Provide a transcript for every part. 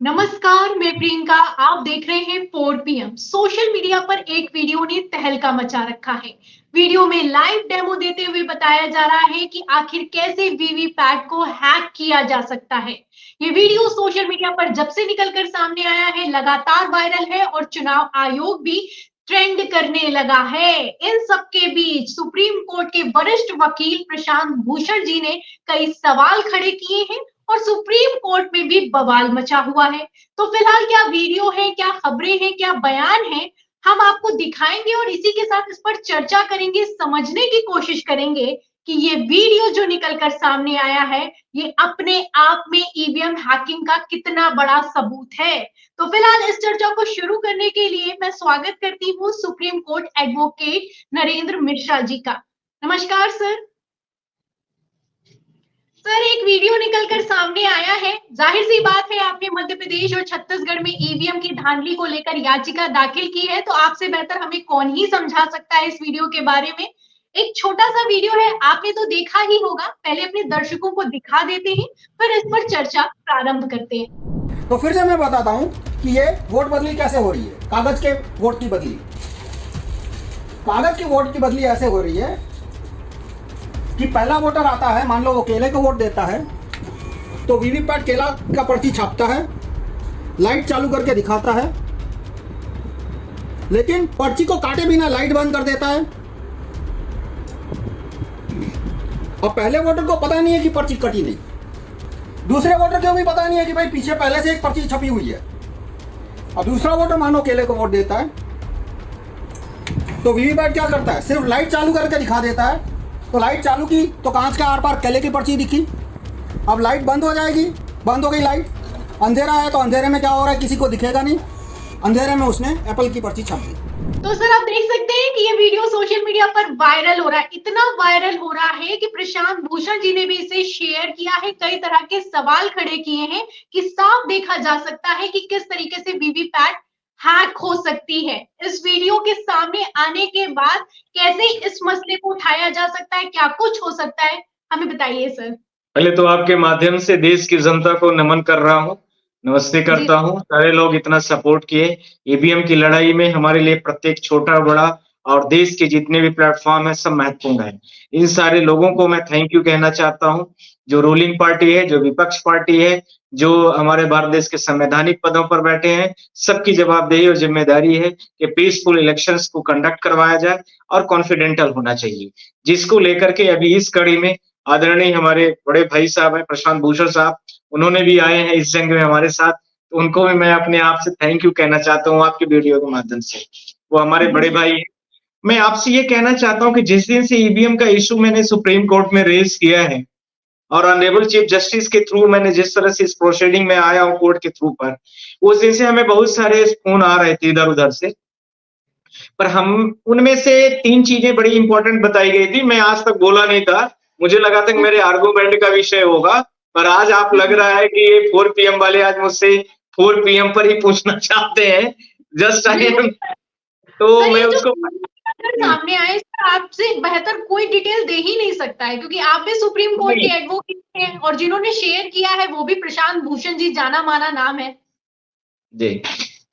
नमस्कार, मैं प्रियंका। आप देख रहे हैं 4 पीएम। सोशल मीडिया पर एक वीडियो ने तहलका मचा रखा है। वीडियो में लाइव डेमो देते हुए बताया जा रहा है कि आखिर कैसे वीवीपैट को हैक किया जा सकता है। ये वीडियो सोशल मीडिया पर जब से निकलकर सामने आया है, लगातार वायरल है और चुनाव आयोग भी ट्रेंड करने लगा है। इन सब के बीच सुप्रीम कोर्ट के वरिष्ठ वकील प्रशांत भूषण जी ने कई सवाल खड़े किए हैं और सुप्रीम कोर्ट में भी बवाल मचा हुआ है। तो फिलहाल क्या वीडियो है, क्या खबरें हैं, क्या बयान है, हम आपको दिखाएंगे और इसी के साथ इस पर चर्चा करेंगे, समझने की कोशिश करेंगे कि ये वीडियो जो निकलकर सामने आया है, ये अपने आप में ईवीएम हैकिंग का कितना बड़ा सबूत है। तो फिलहाल इस चर्चा को शुरू करने के लिए मैं स्वागत करती हूँ Supreme Court advocate Narendra Mishra ji का। नमस्कार सर। सर, एक वीडियो निकलकर सामने आया है। जाहिर सी बात है, आपने मध्य प्रदेश और छत्तीसगढ़ में ईवीएम की धांधली को लेकर याचिका दाखिल की है, तो आपसे बेहतर हमें कौन ही समझा सकता है इस वीडियो के बारे में। एक छोटा सा वीडियो है, आपने तो देखा ही होगा। पहले अपने दर्शकों को दिखा देते हैं, फिर इस पर चर्चा प्रारंभ करते हैं। तो फिर से मैं बताता हूं कि ये वोट बदली कैसे हो रही है। कागज के वोट की बदली, कागज के वोट की बदली ऐसे हो रही है कि पहला वोटर आता है, मान लो वो केले को वोट देता है, तो वीवीपैट केला का पर्ची छापता है, लाइट चालू करके दिखाता है, लेकिन पर्ची को काटे बिना लाइट बंद कर देता है। अब पहले वोटर को पता नहीं है कि पर्ची कटी नहीं, दूसरे वोटर को भी पता नहीं है कि भाई पीछे पहले से एक पर्ची छपी हुई है। अब दूसरा वोटर मानो केले को वोट देता है, तो वीवीपैट क्या करता है, सिर्फ लाइट चालू करके दिखा देता है। तो लाइट चालू की तो कांच के आर पार केले की पर्ची दिखी। अब लाइट बंद हो जाएगी, बंद हो गई लाइट, अंधेरा है तो अंधेरे में क्या हो रहा है किसी को दिखेगा नहीं, अंधेरे में उसने एप्पल की पर्ची छाप दी। तो सर, आप देख सकते हैं कि ये वीडियो सोशल मीडिया पर वायरल हो रहा है। इतना वायरल हो रहा है कि प्रशांत भूषण जी ने भी इसे शेयर किया है, कई तरह के सवाल खड़े किए हैं कि साफ देखा जा सकता है कि किस तरीके से वीवीपैट हैक हो सकती है। इस वीडियो के सामने आने के बाद कैसे इस मसले को उठाया जा सकता है, क्या कुछ हो सकता है, हमें बताइए सर। पहले तो आपके माध्यम से देश की जनता को नमन कर रहा हूँ, नमस्ते करता हूँ। सारे लोग इतना सपोर्ट किए। ईवीएम की लड़ाई में हमारे लिए प्रत्येक छोटा बड़ा और देश के जितने भी प्लेटफॉर्म है सब महत्वपूर्ण है। इन सारे लोगों को मैं थैंक यू कहना चाहता हूँ, जो रूलिंग पार्टी है, जो विपक्ष पार्टी है, जो हमारे भारत देश के संवैधानिक पदों पर बैठे हैं। सबकी जवाबदेही और जिम्मेदारी है कि पीसफुल इलेक्शंस को कंडक्ट करवाया जाए और कॉन्फिडेंटल होना चाहिए, जिसको लेकर के अभी इस कड़ी में आदरणीय हमारे बड़े भाई साहब हैं प्रशांत भूषण साहब, उन्होंने भी आए हैं इस जंग में हमारे साथ। तो उनको भी मैं अपने आप से थैंक यू कहना चाहता हूँ आपकी वीडियो के माध्यम से। वो हमारे बड़े भाई हैं। मैं आपसे ये कहना चाहता हूँ कि जिस दिन से ईवीएम का इशू मैंने सुप्रीम कोर्ट में रेज किया है और ऑनरेबल चीफ जस्टिस के थ्रू मैंने जिस तरह से इस प्रोसीडिंग में आया हूँ कोर्ट के थ्रू पर, उस दिन से हमें बहुत सारे फोन आ रहे थे इधर उधर से, पर हम उनमें से 3 चीजें बड़ी इंपॉर्टेंट बताई गई थी। मैं आज तक बोला नहीं था, मुझे लगा था कि मेरे आर्गुमेंट का विषय होगा, पर आज आप लग रहा है कि ये 4 पीएम वाले आज मुझसे 4 पीएम पर ही पूछना चाहते हैं। जस्ट आई एम, तो मैं उसको सामने आए, आपसे बेहतर कोई डिटेल दे ही नहीं सकता है, क्योंकि आप भी सुप्रीम कोर्ट के एडवोकेट हैं और जिन्होंने शेयर किया है वो भी प्रशांत भूषण जी, जाना माना नाम है जी।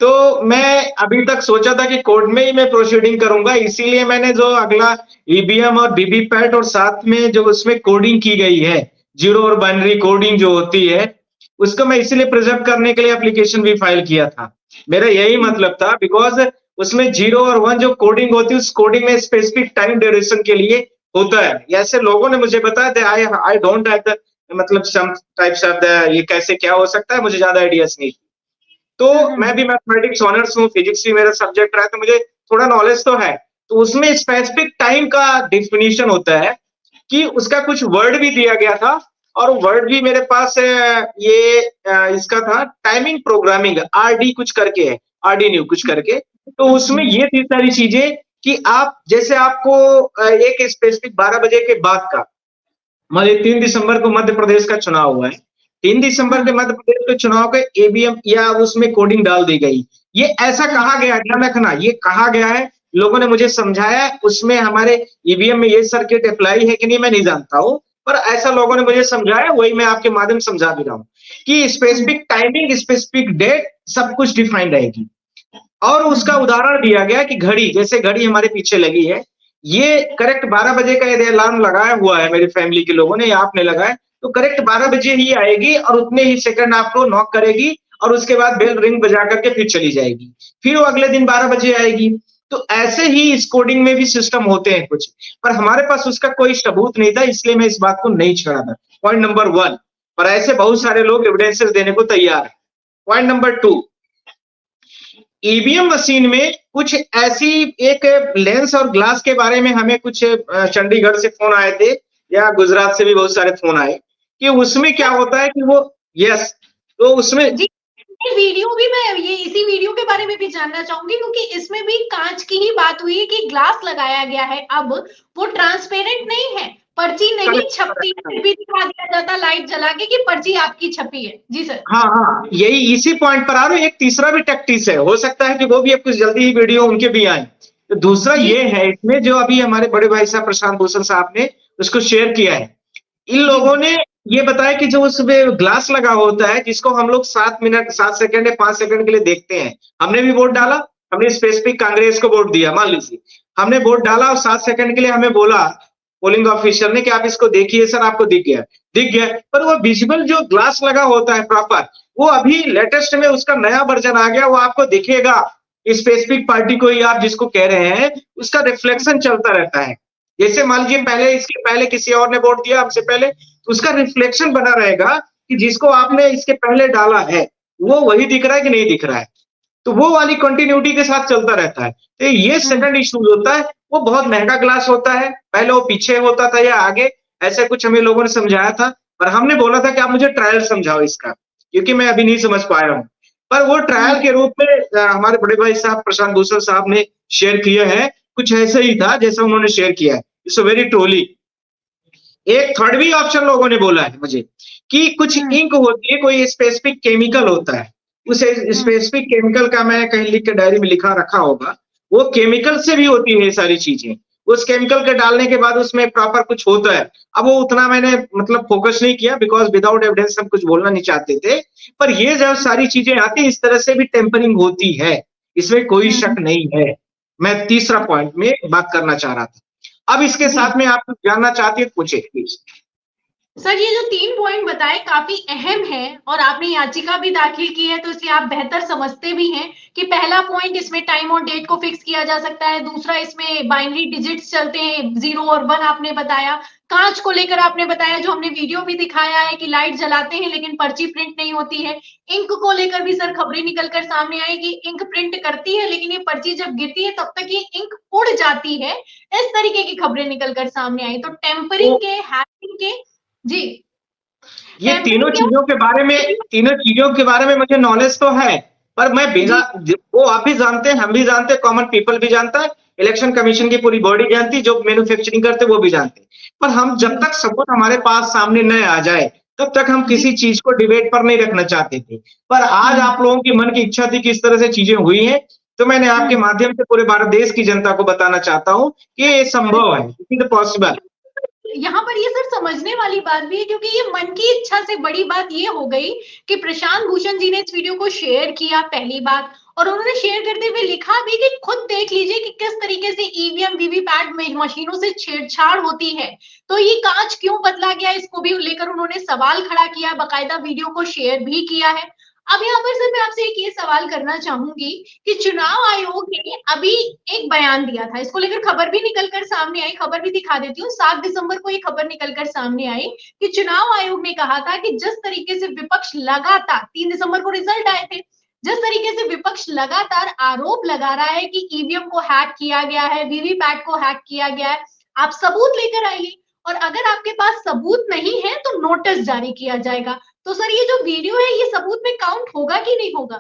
तो मैं अभी तक सोचा था कि कोर्ट में ही मैं प्रोसीडिंग करूंगा, इसीलिए मैंने जो अगला ईवीएम और वीवीपैट और साथ में जो उसमें कोडिंग की गई है, जीरो और बाइनरी कोडिंग जो होती है, उसको मैं इसीलिए प्रिजर्व करने के लिए एप्लीकेशन भी फाइल किया था। मेरा यही मतलब था, बिकॉज उसमें 0 और 1 जो कोडिंग होती है, उस कोडिंग में स्पेसिफिक टाइम ड्यूरेशन के लिए होता है। ऐसे लोगों ने मुझे बताया था, आई डोंट हैव द मतलब सम टाइप्स ऑफ द, ये कैसे क्या हो सकता है, मुझे ज्यादा आइडियाज नहीं। तो मैं भी मैथमेटिक्स ऑनर्स हूँ, फिजिक्स भी मेरा सब्जेक्ट रहा है, तो मुझे थोड़ा नॉलेज तो है। तो उसमें स्पेसिफिक टाइम का डिफिनीशन होता है कि उसका कुछ वर्ड भी दिया गया था, और वर्ड भी मेरे पास ये इसका था टाइमिंग प्रोग्रामिंग, आरडी कुछ करके है, आरडी न्यू कुछ करके। तो उसमें ये थी सारी चीजें कि आप जैसे आपको एक स्पेसिफिक 12 बजे के बाद का, मान लीजिए 3 दिसंबर को मध्य प्रदेश का चुनाव हुआ है, 3 दिसंबर के मध्य प्रदेश के चुनाव के ईवीएम या उसमें कोडिंग डाल दी गई, ये ऐसा कहा गया, ध्यान रखना, ये कहा गया है, लोगों ने मुझे समझाया, उसमें हमारे ईवीएम में ये सर्किट अप्लाई है कि नहीं मैं नहीं जानता हूँ, पर ऐसा लोगों ने मुझे समझाया, वही मैं आपके माध्यम से समझा भी रहा हूँ कि स्पेसिफिक टाइमिंग, स्पेसिफिक डेट सब कुछ डिफाइंड रहेगी। और उसका उदाहरण दिया गया कि घड़ी, जैसे घड़ी हमारे पीछे लगी है, ये करेक्ट 12 बजे का यदि अलार्म लगाया हुआ है मेरी फैमिली के लोगों ने या आपने लगाया, तो करेक्ट 12 बजे ही आएगी और उतने ही सेकंड आपको नॉक करेगी और उसके बाद बेल रिंग बजा करके फिर चली जाएगी। फिर वो अगले दिन 12 बजे आएगी। तो ऐसे ही इस कोडिंग में भी सिस्टम होते हैं कुछ, पर हमारे पास उसका कोई सबूत नहीं था, इसलिए मैं इस बात को नहीं छेड़ा था। Point number 1। पर ऐसे बहुत सारे लोग एविडेंसेस देने को तैयार हैं। पॉइंट नंबर 2, ईवीएम मशीन में कुछ ऐसी एक लेंस और ग्लास के बारे में हमें कुछ चंडीगढ़ से फोन आए थे या गुजरात से भी बहुत सारे फोन आए कि उसमें क्या होता है कि वो यस, तो उसमें जी, ये वीडियो भी मैं ये इसी वीडियो के बारे में भी जानना चाहूंगी, क्योंकि इसमें भी कांच की ही बात हुई है कि ग्लास लगाया गया है। अब वो ट्रांसपेरेंट नहीं है, पर्ची नहीं छपती, फिर भी दिखा दिया जाता लाइट जला के कि पर्ची आपकी छपी है। जी सर। हाँ, यही इसी पॉइंट पर आ रहा हूं। एक तीसरा भी टैक्टिस है, हो सकता है कि वो भी अब कुछ जल्दी ही वीडियो उनके भी आए। तो दूसरा ये है इसमें, जो अभी हमारे बड़े भाई साहब प्रशांत भूषण साहब ने उसको शेयर किया है। इन लोगों ने ये बताया कि जो उसमें ग्लास लगा होता है, जिसको हम लोग 7 मिनट 7 सेकंड या 5 सेकंड के लिए देखते हैं। हमने भी वोट डाला, हमने स्पेसिफिक कांग्रेस को वोट दिया, मान लीजिए हमने वोट डाला और 7 सेकंड के लिए हमें बोला पोलिंग ऑफिसर ने कि आप इसको देखिए सर, आपको दिख गया। पर वो विजिबल जो ग्लास लगा होता है प्रॉपर, वो अभी लेटेस्ट में उसका नया वर्जन आ गया, वो आपको दिखेगा स्पेसिफिक पार्टी को ही आप जिसको कह रहे हैं, उसका रिफ्लेक्शन चलता रहता है। जैसे मान लीजिए पहले, इसके पहले किसी और ने वोट दिया हमसे पहले, तो उसका रिफ्लेक्शन बना रहेगा कि जिसको आपने इसके पहले डाला है वो वही दिख रहा है कि नहीं दिख रहा है। तो वो वाली कंटिन्यूटी के साथ चलता रहता है। तो ये सेकंड इशू होता है, वो बहुत महंगा ग्लास होता है। पहले वो पीछे होता था या आगे, ऐसे कुछ हमें लोगों ने समझाया था, पर हमने बोला था कि आप मुझे ट्रायल समझाओ इसका, क्योंकि मैं अभी नहीं समझ पाया हूँ। पर वो ट्रायल के रूप में हमारे बड़े भाई साहब प्रशांत भूषण साहब ने शेयर किया है, कुछ ऐसा ही था जैसा उन्होंने शेयर किया है। It's very trolley. एक थर्ड भी ऑप्शन लोगों ने बोला है मुझे कि कुछ इंक होती है, कोई स्पेसिफिक केमिकल होता है, उस स्पेसिफिक केमिकल का मैं कहीं लिख के डायरी में लिखा रखा होगा, वो केमिकल से भी होती है ये सारी चीजें। उस केमिकल के डालने के बाद उसमें प्रॉपर कुछ होता है। अब वो उतना मैंने मतलब फोकस नहीं किया, बिकॉज विदाउट एविडेंस हम कुछ बोलना नहीं चाहते थे। पर ये जब सारी चीजें आती है, इस तरह से भी टेम्परिंग होती है, इसमें कोई शक नहीं है। मैं तीसरा पॉइंट में बात करना चाह रहा था। अब इसके साथ में आप कुछ जानना चाहती है, पूछे प्लीज। सर, ये जो 3 पॉइंट बताए काफी अहम है और आपने याचिका भी दाखिल की है, तो इसलिए आप बेहतर समझते भी हैं कि पहला पॉइंट, इसमें टाइम और डेट को फिक्स किया जा सकता है। दूसरा, इसमें बाइनरी डिजिट्स चलते हैं, 0 और 1 आपने बताया। कांच को लेकर आपने बताया, जो हमने वीडियो भी दिखाया है कि लाइट जलाते हैं लेकिन पर्ची प्रिंट नहीं होती है। इंक को लेकर भी सर खबरें निकलकर सामने आई कि इंक प्रिंट करती है, लेकिन ये पर्ची जब गिरती है तब तक ये इंक उड़ जाती है। इस तरीके की खबरें निकलकर सामने आई। तो टेम्परिंग के, हैकिंग के, जी, ये तीनों चीजों के बारे में मुझे नॉलेज तो है, पर मैं बिना, वो आप भी जानते हैं, हम भी जानते हैं, कॉमन पीपल भी जानता है, इलेक्शन कमीशन की पूरी बॉडी जानती है, जो मैन्युफैक्चरिंग करते वो भी जानते हैं। पर हम जब तक सबूत हमारे पास सामने न आ जाए, तब तक हम किसी चीज को डिबेट पर नहीं रखना चाहते थे। पर आज आप लोगों की मन की इच्छा थी कि इस तरह से चीजें हुई हैं, तो मैंने आपके माध्यम से पूरे भारत देश की जनता को बताना चाहता हूँ कि ये संभव है, इट इज पॉसिबल। यहाँ पर ये सर समझने वाली बात भी है, क्योंकि ये मन की इच्छा से बड़ी बात ये हो गई कि प्रशांत भूषण जी ने इस वीडियो को शेयर किया, पहली बात, और उन्होंने शेयर करते हुए लिखा भी कि खुद देख लीजिए कि किस तरीके से ईवीएम वीवीपैट मशीनों से छेड़छाड़ होती है, तो ये कांच क्यों बदला गया, इसको भी लेकर उन्होंने सवाल खड़ा किया, बाकायदा वीडियो को शेयर भी किया है। अब यहाँ पर सर मैं आपसे एक ये सवाल करना चाहूंगी कि चुनाव आयोग ने अभी एक बयान दिया था, इसको लेकर खबर भी निकलकर सामने आई, खबर भी दिखा देती हूँ। 7 दिसंबर को ये खबर निकलकर सामने आई कि चुनाव आयोग ने कहा था कि जिस तरीके से विपक्ष लगातार, 3 दिसंबर को रिजल्ट आए थे, जिस तरीके से विपक्ष लगातार आरोप लगा रहा है कि ईवीएम को हैक किया गया है, वीवीपैट को हैक किया गया है, आप सबूत लेकर आइए, और अगर आपके पास सबूत नहीं है तो नोटिस जारी किया जाएगा। तो सर ये जो वीडियो है, ये सबूत में काउंट होगा कि नहीं होगा?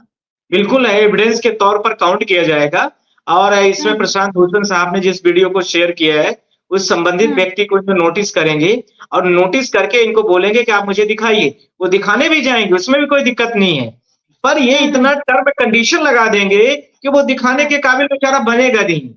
बिल्कुल एविडेंस के तौर पर काउंट किया जाएगा। और इसमें प्रशांत भूषण साहब ने जिस वीडियो को शेयर किया है, उस संबंधित व्यक्ति को नोटिस करेंगे और नोटिस करके इनको बोलेंगे कि आप मुझे दिखाइए, वो दिखाने भी जाएंगे, उसमें भी कोई दिक्कत नहीं है। पर ये इतना टर्म कंडीशन लगा देंगे कि वो दिखाने के काबिल बेचारा बनेगा नहीं।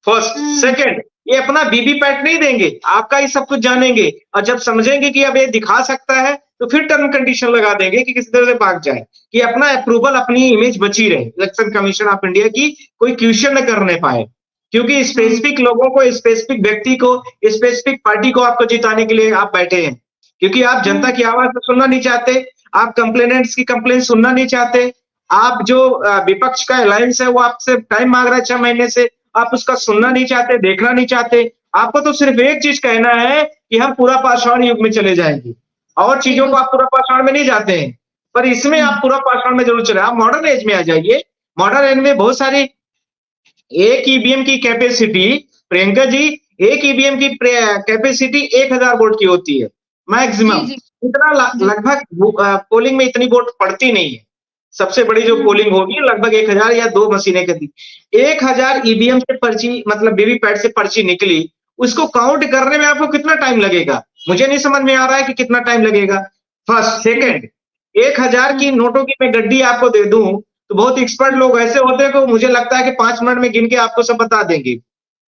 फर्स्ट, सेकंड, ये अपना वीवीपैट नहीं देंगे, आपका ही सब कुछ जानेंगे, और जब समझेंगे कि अब ये दिखा सकता है तो फिर टर्म कंडीशन लगा देंगे कि किसी तरह से भाग जाए, कि अपना अप्रूवल, अपनी इमेज बची रहे, इलेक्शन कमीशन ऑफ इंडिया की कोई क्वेश्चन न करने पाए, क्योंकि स्पेसिफिक लोगों को, स्पेसिफिक व्यक्ति को, स्पेसिफिक पार्टी को आपको जिताने के लिए आप बैठे हैं, क्योंकि आप जनता की आवाज तो सुनना नहीं चाहते, आप कंप्लेनेंट्स की कंप्लेंट सुनना नहीं चाहते, आप जो विपक्ष का अलायंस है वो आपसे टाइम मांग रहा है 6 महीने से, आप उसका सुनना नहीं चाहते, देखना नहीं चाहते, आपको तो सिर्फ एक चीज कहना है कि हम पूरा पाषाण युग में चले जाएंगे, और चीजों को आप पूरा पाषाण में नहीं जाते हैं, पर इसमें आप पूरा पाषाण में जरूर चले। आप मॉडर्न एज में आ जाइए, मॉडर्न एज में बहुत सारी, एक ईवीएम की कैपेसिटी, प्रियंका जी, एक ईवीएम की कैपेसिटी 1000 वोट की होती है मैक्सिमम, इतना लगभग पोलिंग में इतनी वोट पड़ती नहीं है, सबसे बड़ी जो पोलिंग होगी लगभग 1000 या 2 मशीनें की थी, 1000 ईवीएम से पर्ची, मतलब वीवीपैट से पर्ची निकली, उसको काउंट करने में आपको कितना टाइम लगेगा, मुझे नहीं समझ में आ रहा है कि कितना टाइम लगेगा। फर्स्ट, सेकंड, 1000 की नोटों की मैं गड्डी आपको दे दूं तो बहुत एक्सपर्ट लोग ऐसे होते हैं कि मुझे लगता है कि 5 मिनट में गिन के आपको सब बता देंगे।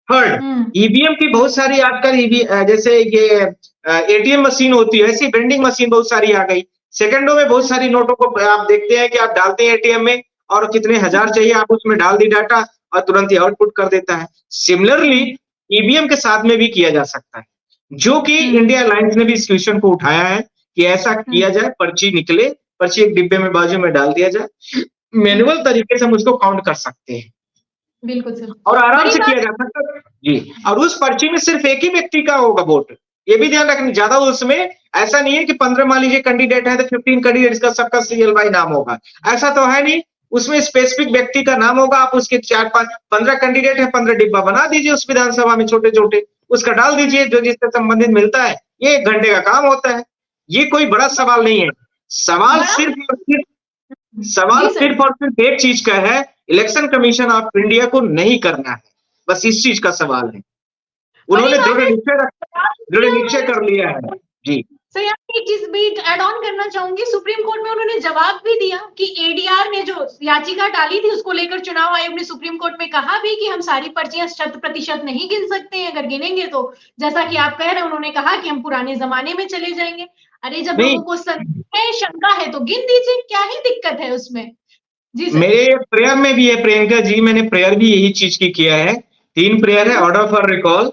थर्ड, ईवीएम की बहुत सारी आजकल जैसे ये एटीएम मशीन होती है, ऐसी वेंडिंग मशीन बहुत सारी आ गई, सेकंडों में बहुत सारी नोटों को आप देखते हैं कि आप डालते हैं एटीएम में और कितने हजार चाहिए आप उसमें डाल दी डाटा और तुरंत ही आउटपुट कर देता है। सिमिलरली ईवीएम के साथ में भी किया जा सकता है, जो कि इंडिया अलायंस ने भी इस क्वेश्चन को उठाया है कि ऐसा किया जाए, पर्ची निकले, पर्ची एक डिब्बे में बाजू में डाल दिया जाए, मैनुअल तरीके से हम उसको काउंट कर सकते हैं, बिल्कुल सर, और आराम से किया जा सकता है जी। और उस पर्ची में सिर्फ एक ही व्यक्ति का होगा वोट, ये भी ध्यान रखना, ज्यादा उसमें ऐसा नहीं है कि 15 मान लीजिए कैंडिडेट है तो 15 कैंडिडेट्स का सबका सीरियल बाई नाम होगा, ऐसा तो है नहीं, उसमें स्पेसिफिक व्यक्ति का नाम होगा, आप उसके 4-5-15 कैंडिडेट है, 15 डिब्बा बना दीजिए उस विधानसभा में छोटे छोटे, उसका डाल दीजिए जो जिससे संबंधित मिलता है, ये 1 घंटे का काम होता है, ये कोई बड़ा सवाल नहीं है। सवाल सिर्फ और सिर्फ एक चीज का है, इलेक्शन कमीशन ऑफ इंडिया को नहीं करना है, बस इस चीज का सवाल है, उन्होंने दृढ़ निश्चय कर लिया है जी। सर यहाँ एक चीज भी ऐड ऑन करना चाहूंगी, सुप्रीम कोर्ट में उन्होंने जवाब भी दिया कि एडीआर ने जो याचिका डाली थी उसको लेकर चुनाव आयोग ने सुप्रीम कोर्ट में कहा भी कि हम सारी पर्चियां 100% नहीं गिन सकते हैं, अगर गिनेंगे तो जैसा कि आप कह रहे हैं, उन्होंने कहा कि हम पुराने जमाने में चले जाएंगे। अरे जब लोगों को शंका है तो गिन दीजिए, क्या ही दिक्कत है उसमें। जी सर, मेरे प्रेयर में भी है प्रियंका जी, मैंने प्रेयर भी यही चीज की किया है, 3 प्रेयर है, ऑर्डर फॉर रिकॉल,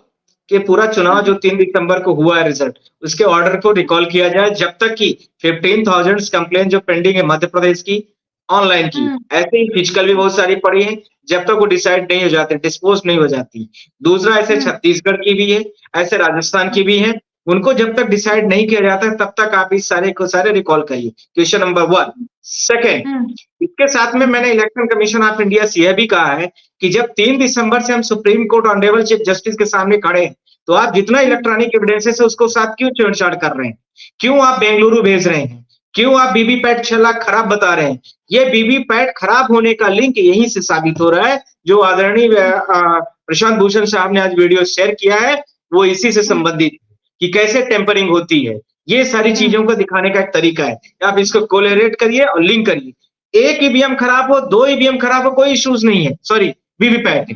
कि पूरा चुनाव जो 3 दिसंबर को हुआ है रिजल्ट, उसके ऑर्डर को रिकॉल किया जाए, जब तक कि 15,000 कंप्लेन जो पेंडिंग है मध्य प्रदेश की ऑनलाइन की, ऐसे ही फिजिकल भी बहुत सारी पड़ी है, जब तक वो डिसाइड नहीं हो जाते, डिस्पोज नहीं हो जाती। दूसरा, ऐसे छत्तीसगढ़ की भी है, ऐसे राजस्थान की भी है, उनको जब तक डिसाइड नहीं किया जाता तब तक आप इस सारे को सारे रिकॉल करिए, क्वेश्चन नंबर 1। सेकेंड, इसके साथ में मैंने इलेक्शन कमीशन ऑफ इंडिया से यह भी कहा है कि जब 3 दिसंबर से हम supreme court honourable chief justice के सामने खड़े हैं, तो आप जितना इलेक्ट्रॉनिक एविडेंसेस है उसको साथ क्यों छेड़छाड़ कर रहे हैं, क्यों आप बेंगलुरु भेज रहे हैं, क्यों आप वीवीपैट 6 लाख खराब बता रहे हैं। ये वीवीपैट खराब होने का लिंक यहीं से साबित हो रहा है, जो आदरणीय प्रशांत भूषण साहब ने आज वीडियो शेयर किया है वो इसी से संबंधित, कि कैसे टेम्परिंग होती है, ये सारी चीजों को दिखाने का एक तरीका है। आप इसको कोलेरेट करिए और लिंक करिए, एक ईवीएम खराब हो, 2 ईवीएम खराब हो, कोई इश्यूज नहीं है, सॉरी वीवीपैट,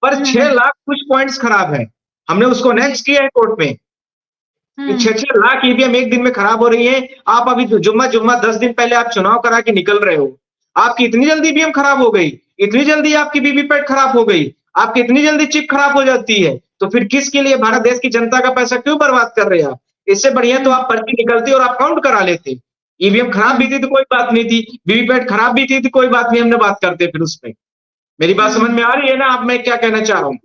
पर 6 लाख कुछ पॉइंट्स खराब है, हमने उसको नेक्स्ट किया है कोर्ट में, 6 लाख ईवीएम एक दिन में खराब हो रही है। आप अभी जुम्मा 10 दिन पहले आप चुनाव करा के निकल रहे हो, आपकी इतनी जल्दी ईवीएम खराब हो गई, इतनी जल्दी आपकी वीवीपैट खराब हो गई, आपकी इतनी जल्दी चिप खराब हो जाती है, तो फिर किसके लिए भारत देश की जनता का पैसा क्यों बर्बाद कर रहे हैं आप। इससे बढ़िया तो आप पर्ची निकलती और आप काउंट करा लेते। ईवीएम खराब भी थी तो कोई बात नहीं थी, वीवीपैट खराब भी थी तो कोई बात नहीं, हमने बात करते फिर उस पर। मेरी बात समझ में आ रही है ना आप, मैं क्या कहना चाह रहा हूँ?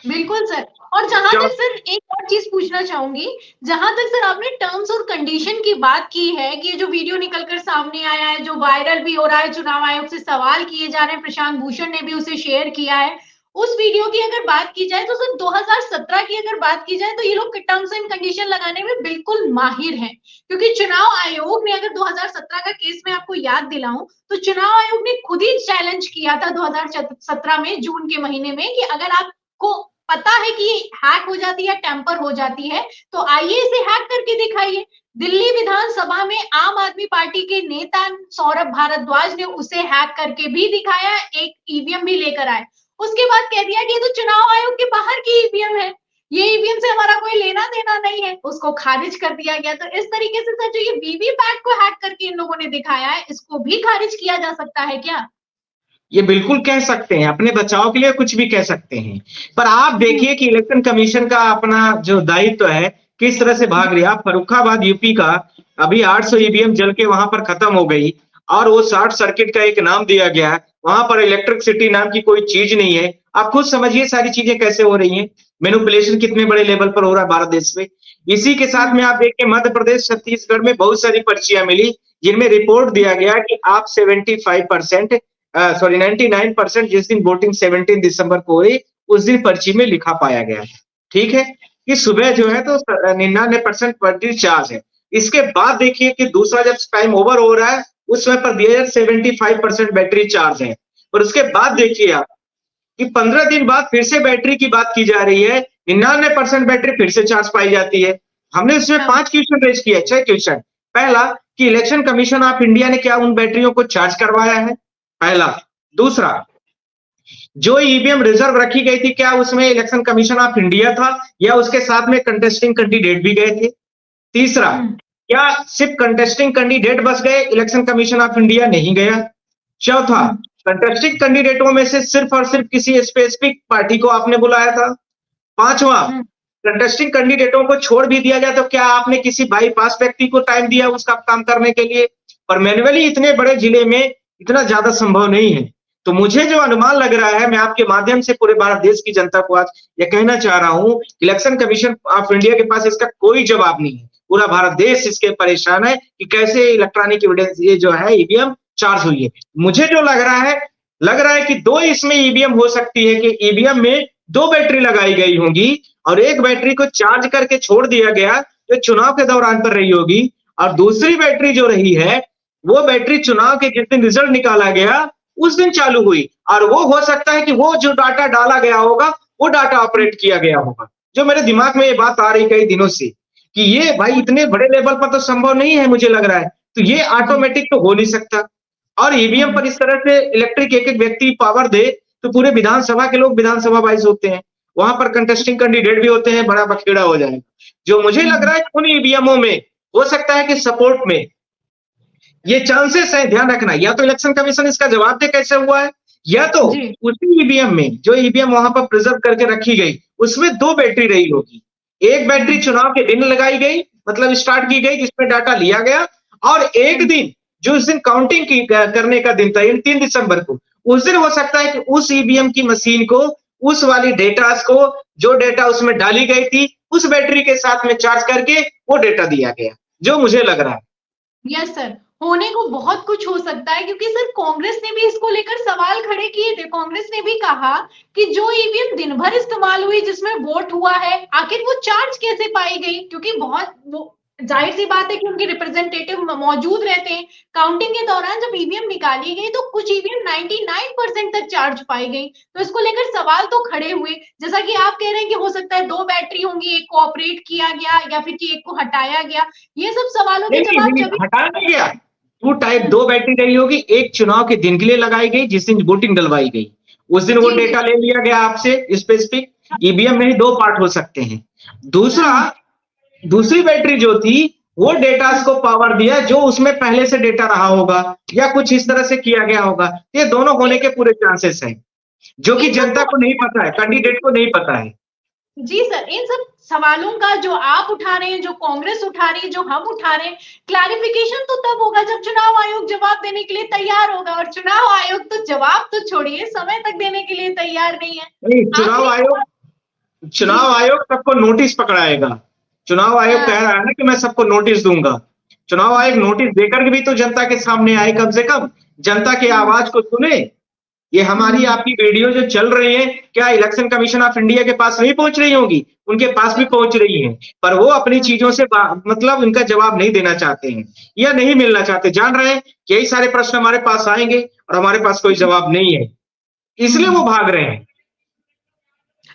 बिल्कुल सर। और जहां तक सर एक और चीज पूछना चाहूंगी, जहां तक सर आपने टर्म्स और कंडीशन की बात की है कि जो वीडियो निकलकर सामने आया है, जो वायरल भी हो रहा है, चुनाव आयोग से सवाल किए जा रहे हैं, प्रशांत भूषण ने भी उसे शेयर किया है, उस वीडियो की अगर बात की जाए तो सर 2017 की अगर बात की जाए तो ये लोग टर्म्स एंड कंडीशन लगाने में बिल्कुल माहिर हैं, क्योंकि चुनाव आयोग ने, अगर 2017 का केस में आपको याद दिलाऊं तो चुनाव आयोग ने खुद ही चैलेंज किया था 2017 में जून के महीने में कि अगर आपको पता है कि ये हैक हो जाती है, टेम्पर हो जाती है, तो आइए इसे हैक करके दिखाइए। दिल्ली विधानसभा में आम आदमी पार्टी के नेता सौरभ भारद्वाज ने उसे हैक करके भी दिखाया, एक ईवीएम भी लेकर आए। उसके बाद कह दिया कि ये तो चुनाव आयोग के बाहर की ईवीएम है, ये ईवीएम से हमारा कोई लेना देना नहीं है, उसको खारिज कर दिया गया। तो इस तरीके से सर जो ये वीवीपैट को हैक करके इन लोगों ने दिखाया है, इसको भी खारिज किया जा सकता है क्या? ये बिल्कुल कह सकते हैं, अपने बचाव के लिए कुछ भी कह सकते हैं। पर आप देखिए कि इलेक्शन कमीशन का अपना जो दायित्व है किस तरह से भाग रही है। आप फर्रुखाबाद यूपी का अभी 800 ईवीएम जल के वहां पर खत्म हो गई और वो शॉर्ट सर्किट का एक नाम दिया गया है। वहां पर इलेक्ट्रिसिटी नाम की कोई चीज नहीं है। आप खुद समझिए सारी चीजें कैसे हो रही हैं, मैनिपुलेशन कितने बड़े लेवल पर हो रहा है भारत देश में। इसी के साथ में आप देखिए मध्य प्रदेश, छत्तीसगढ़ में बहुत सारी पर्चियां मिली जिनमें रिपोर्ट दिया गया कि आप 75% 99% जिस दिन वोटिंग 17 दिसंबर को हुई उस दिन पर्ची में लिखा पाया गया। ठीक है कि सुबह जो है तो 99% बैटरी चार्ज है। इसके बाद देखिए कि दूसरा जब टाइम ओवर हो रहा है उस समय पर दिया 75% बैटरी चार्ज है। और उसके बाद देखिए आप कि 15 दिन बाद फिर से बैटरी की बात की जा रही है, 99% बैटरी फिर से चार्ज पाई जाती है। हमने इसमें 5 क्वेश्चन रेज किया, 6 क्वेश्चन। पहला कि इलेक्शन कमीशन ऑफ इंडिया ने क्या उन बैटरियों को चार्ज करवाया है, पहला। दूसरा, जो ईवीएम रिजर्व रखी गई थी क्या उसमें इलेक्शन कमीशन ऑफ इंडिया था या उसके साथ में कंटेस्टिंग कैंडिडेट भी गए थे। तीसरा, क्या सिर्फ कंटेस्टिंग कैंडिडेट बस गए, इलेक्शन कमीशन ऑफ इंडिया नहीं गया। चौथा, कंटेस्टिंग कैंडिडेटों में से सिर्फ और सिर्फ किसी स्पेसिफिक पार्टी को आपने बुलाया था। पांचवा, कंटेस्टिंग कैंडिडेटों को छोड़ भी दिया जाए तो क्या आपने किसी बाईपास व्यक्ति को टाइम दिया उसका काम करने के लिए। पर मैन्युअली इतने बड़े जिले में इतना ज्यादा संभव नहीं है। तो मुझे जो अनुमान लग रहा है, मैं आपके माध्यम से पूरे भारत देश की जनता को आज यह कहना चाह रहा हूं, इलेक्शन कमीशन ऑफ इंडिया के पास इसका कोई जवाब नहीं है। पूरा भारत देश इसके परेशान है कि कैसे इलेक्ट्रॉनिक एविडेंस ये जो है ईवीएम चार्ज हुई है। मुझे जो लग रहा है कि 2 इसमें ईवीएम हो सकती है कि ईवीएम में 2 बैटरी लगाई गई होंगी और एक बैटरी को चार्ज करके छोड़ दिया गया जो चुनाव के दौरान पर रही होगी, और दूसरी बैटरी जो रही है वो बैटरी चुनाव के जिस दिन रिजल्ट निकाला गया उस दिन चालू हुई। और वो हो सकता है कि वो जो डाटा डाला गया होगा वो डाटा ऑपरेट किया गया होगा। जो मेरे दिमाग में ये बात आ रही कई दिनों से कि ये भाई इतने बड़े लेवल पर तो संभव नहीं है, मुझे लग रहा है तो ये ऑटोमेटिक तो हो नहीं सकता। और ईवीएम पर इस तरह से इलेक्ट्रिक एक व्यक्ति पावर दे तो पूरे विधानसभा के लोग विधानसभा वाइज होते हैं, वहां पर कंटेस्टिंग कैंडिडेट भी होते हैं, बड़ा बखेड़ा हो जाएगा। जो मुझे लग रहा है उन ईवीएमओ में हो सकता है कि सपोर्ट में ये चांसेस है, ध्यान रखना, या तो इलेक्शन कमीशन इसका जवाब दे कैसे हुआ है, या तो उसी ईवीएम में जो ईवीएम वहां पर प्रिजर्व करके रखी गई उसमें 2 बैटरी रही होगी। एक बैटरी चुनाव के दिन लगाई गई, मतलब स्टार्ट की गई जिसमें डाटा लिया गया, और एक दिन जो उस दिन काउंटिंग की करने का दिन था 3 दिसंबर को, उस दिन हो सकता है कि उस ईवीएम की मशीन को उस वाली डेटा को जो डेटा उसमें डाली गई थी उस बैटरी के साथ में चार्ज करके वो डेटा दिया गया, जो मुझे लग रहा है। यस सर, होने को बहुत कुछ हो सकता है क्योंकि सर कांग्रेस ने भी इसको लेकर सवाल खड़े किए थे। कांग्रेस ने भी कहा कि जो ईवीएम दिन भर इस्तेमाल हुई जिसमें वोट हुआ है, आखिर वो चार्ज कैसे पाई गई, क्योंकि बहुत वो जाहिर सी बात है कि उनके रिप्रेजेंटेटिव मौजूद रहते हैं। काउंटिंग के दौरान जब ईवीएम निकाली गई तो कुछ ईवीएम 99% तक चार्ज पाई गई। तो इसको लेकर सवाल तो खड़े हुए, जैसा कि आप कह रहे हैं कि हो सकता है 2 बैटरी होंगी, एक को ऑपरेट किया गया या फिर कि एक को हटाया गया। ये सब सवालों के जवाब जब हटाया नहीं गया, 2 बैटरी रही होगी, एक चुनाव के दिन के लिए लगाई गई जिस दिन वोटिंग डलवाई गई, उस दिन वो डेटा ले लिया गया आपसे स्पेसिफिक। ईवीएम में ही 2 पार्ट हो सकते हैं। दूसरी बैटरी जो थी वो डेटा को पावर दिया जो उसमें पहले से डेटा रहा होगा या कुछ इस तरह से किया गया होगा। ये दोनों होने के पूरे चांसेस हैं जो कि जनता को नहीं पता है, कैंडिडेट को नहीं पता है। जी सर, इन सब सवालों का जो आप उठा रहे हैं, जो कांग्रेस उठा रही है, जो हम उठा रहे हैं, क्लैरिफिकेशन तो तब होगा जब चुनाव आयोग जवाब देने के लिए तैयार होगा। और चुनाव आयोग तो जवाब तो छोड़िए, समय तक देने के लिए तैयार नहीं है। चुनाव आयोग सबको नोटिस पकड़ाएगा। चुनाव आयोग कह रहा है ना कि मैं सबको नोटिस दूंगा। चुनाव आयोग नोटिस देकर भी तो जनता के सामने आए, कम से कम जनता की आवाज को सुने। ये हमारी आपकी वीडियो जो चल रही है क्या इलेक्शन कमीशन ऑफ इंडिया के पास नहीं पहुंच रही होंगी? उनके पास भी पहुंच रही है, पर वो अपनी चीजों से मतलब उनका जवाब नहीं देना चाहते हैं या नहीं मिलना चाहते। जान रहे हैं कि यही सारे प्रश्न हमारे पास आएंगे और हमारे पास कोई जवाब नहीं है, इसलिए वो भाग रहे हैं।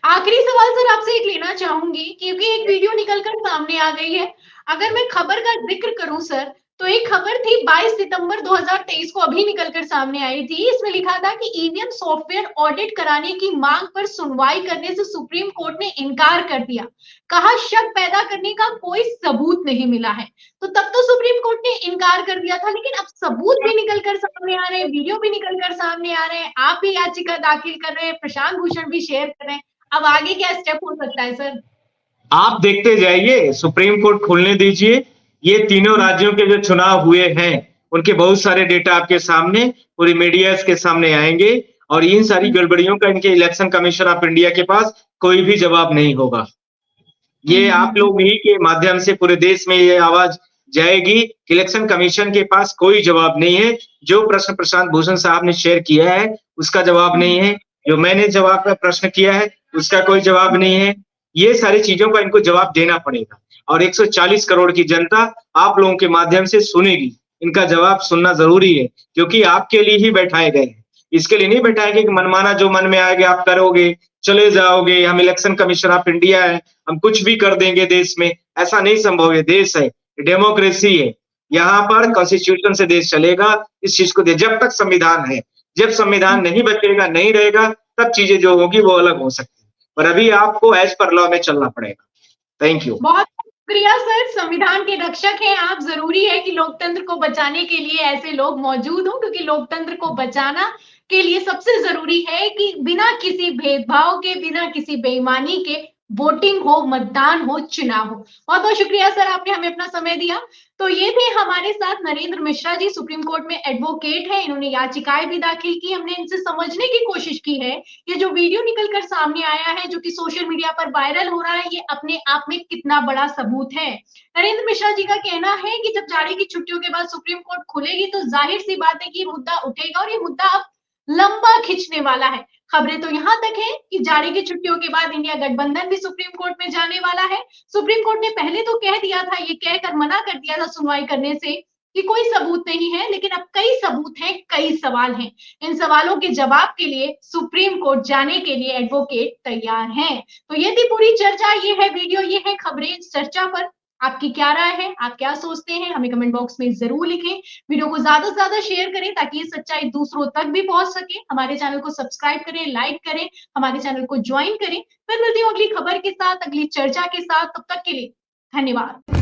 आखिरी सवाल सर आपसे एक लेना चाहूंगी क्योंकि एक वीडियो निकलकर सामने आ गई है। अगर मैं खबर का जिक्र करूं सर, तो एक खबर थी 22 सितंबर 2023 को अभी निकलकर सामने आई थी। इसमें लिखा था कि ईवीएम सॉफ्टवेयर ऑडिट कराने की मांग पर सुनवाई करने से सुप्रीम कोर्ट ने इनकार कर दिया। कहा शक पैदा करने का कोई सबूत नहीं मिला है। तो तब तो सुप्रीम कोर्ट ने इनकार कर दिया था, लेकिन अब सबूत भी निकलकर सामने आ रहे हैं, वीडियो भी निकलकर सामने आ रहे हैं, आप भी याचिका दाखिल कर रहे हैं, प्रशांत भूषण भी शेयर कर रहे हैं। अब आगे क्या स्टेप हो सकता है सर? आप देखते जाइए, सुप्रीम कोर्ट खोलने दीजिए। ये तीनों राज्यों के जो चुनाव हुए हैं उनके बहुत सारे डेटा आपके सामने पूरी मीडिया के सामने आएंगे और इन सारी गड़बड़ियों का इनके इलेक्शन कमीशन ऑफ इंडिया के पास कोई भी जवाब नहीं होगा। ये आप लोग ही के माध्यम से पूरे देश में ये आवाज जाएगी कि इलेक्शन कमीशन के पास कोई जवाब नहीं है। जो प्रश्न प्रशांत भूषण साहब ने शेयर किया है उसका जवाब नहीं है, जो मैंने जवाब प्रश्न किया है उसका कोई जवाब नहीं है। ये सारी चीजों का इनको जवाब देना पड़ेगा और 140 करोड़ की जनता आप लोगों के माध्यम से सुनेगी। इनका जवाब सुनना जरूरी है क्योंकि आपके लिए ही बैठाए गए हैं। इसके लिए नहीं बैठाए गए कि मनमाना जो मन में आएगा आप करोगे, चले जाओगे, हम इलेक्शन कमीशन ऑफ इंडिया है, हम कुछ भी कर देंगे देश में। ऐसा नहीं संभव है। देश है, डेमोक्रेसी है, यहाँ पर कॉन्स्टिट्यूशन से देश चलेगा। इस चीज को जब तक संविधान है, जब संविधान नहीं बचेगा, नहीं रहेगा, तब चीजें जो होगी वो अलग हो सकती है। पर अभी आपको एज पर लॉ में चलना पड़ेगा। Thank you. बहुत शुक्रिया सर, संविधान के रक्षक हैं आप। जरूरी है कि लोकतंत्र को बचाने के लिए ऐसे लोग मौजूद हों, क्योंकि लोकतंत्र को बचाना के लिए सबसे जरूरी है कि बिना किसी भेदभाव के, बिना किसी बेईमानी के वोटिंग हो, मतदान हो, चुनाव हो। बहुत बहुत शुक्रिया सर, आपने हमें अपना समय दिया। तो ये थे हमारे साथ नरेंद्र मिश्रा जी, सुप्रीम कोर्ट में एडवोकेट है। इन्होंने याचिकाएं भी दाखिल की। हमने इनसे समझने की कोशिश की है ये जो वीडियो निकलकर सामने आया है, जो कि सोशल मीडिया पर वायरल हो रहा है, ये अपने आप में कितना बड़ा सबूत है। नरेंद्र मिश्रा जी का कहना है कि जब जाड़े की छुट्टियों के बाद सुप्रीम कोर्ट खुलेगी तो जाहिर सी बात है कि ये मुद्दा उठेगा और ये मुद्दा अब लंबा खिंचने वाला है। खबरें तो यहां तक है कि जाड़े की छुट्टियों के बाद इंडिया गठबंधन भी सुप्रीम कोर्ट में जाने वाला है। सुप्रीम कोर्ट ने पहले तो कह दिया था, ये कहकर मना कर दिया था सुनवाई करने से कि कोई सबूत नहीं है, लेकिन अब कई सबूत हैं, कई सवाल हैं। इन सवालों के जवाब के लिए सुप्रीम कोर्ट जाने के लिए एडवोकेट तैयार हैं। तो ये थी पूरी चर्चा, ये है वीडियो, ये है खबरें। इस चर्चा पर आपकी क्या राय है, आप क्या सोचते हैं, हमें कमेंट बॉक्स में जरूर लिखें। वीडियो को ज्यादा से ज्यादा शेयर करें ताकि ये सच्चाई दूसरों तक भी पहुंच सके। हमारे चैनल को सब्सक्राइब करें, लाइक करें, हमारे चैनल को ज्वाइन करें। फिर मिलती हूँ अगली खबर के साथ, अगली चर्चा के साथ। तब तक के लिए धन्यवाद।